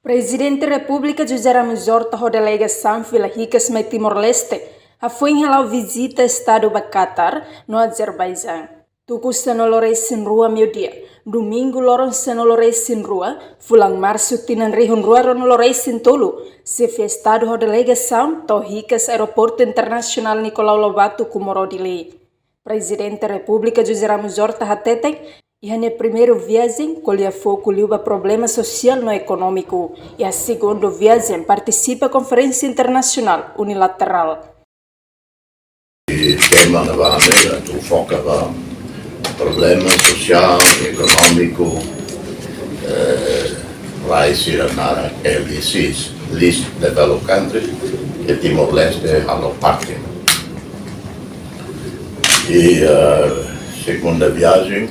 Presidente da República José Ramos Horta, a delegação Vila Ricas, Timor-Leste, foi em visita ao Estado do Qatar, no Azerbaijão. Tuku Senolores em rua meio-dia. Domingo, Loron Senolores em rua. Fulang março, Tinan Rihun Rua Ronolores em Tolu. Se festado a delegação, Torricas, Aeroporto Internacional Nicolau Lobato, Comorodile. Presidente da República José Ramos Horta, e a primeira viagem colhe foco liba problema social no econômico e a segunda viagem participa conferência internacional unilateral. O tema da tu foca problema social e econômico vai ser na LDCs, Least Developed Countries, e Timor-Leste a parte. E segunda viagem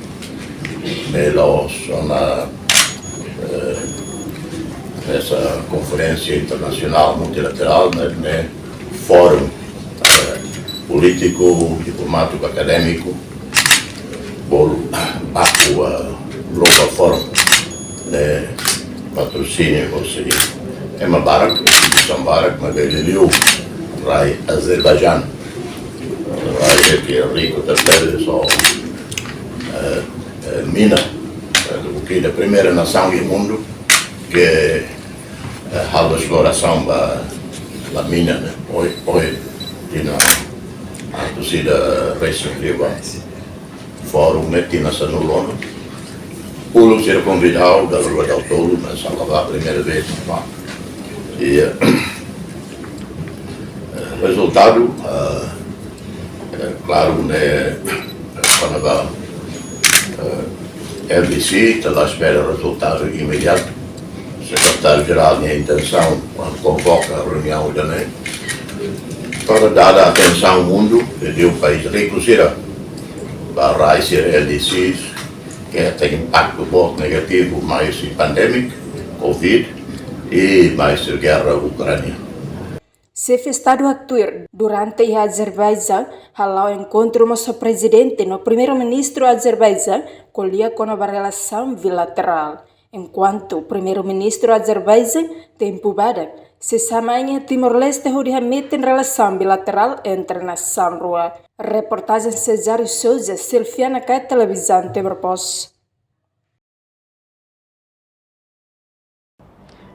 nessa conferência internacional multilateral, né, fórum político, diplomático, acadêmico, por Global Forum, né, patrocínio, ou seja, é uma barca, mas ele vai Azerbaijão, vai que é rico também, só mina, que é a primeira nação do mundo que a exploração da mina, né? Hoje tinha a torcida recente fórum, né? Tinha essa no Lona. Pulo ser convidado da Rua del Tolo, mas só a primeira vez. E resultado, claro, né? Quando LBC está à espera de resultado imediato. O secretário-geral tem a intenção, quando convoca a reunião de janeiro, para dar a atenção ao mundo de um país rico será para ser LDCs que tem impacto muito negativo, mais pandêmico, Covid e mais guerra na Ucrânia. Se festado actuar durante a Azerbaijão, ao encontro com o presidente no primeiro-ministro Azerbaijão, colhia com a relação bilateral. Enquanto o primeiro-ministro Azerbaijão tem pubada, se samanha Timor-Leste em relação bilateral entre nação rua. Reportagem Cesário Souza, Silvia na televisão Timor-Post.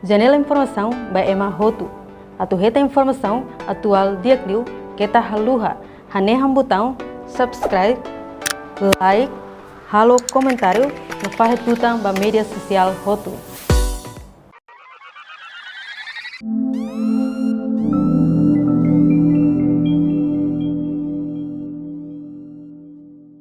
Janela Informação by Emma Roto. Atuheta informação atual dia clio kita haluha hane botão subscribe, like, halo comentário no faz tutang ba mídia social Roto.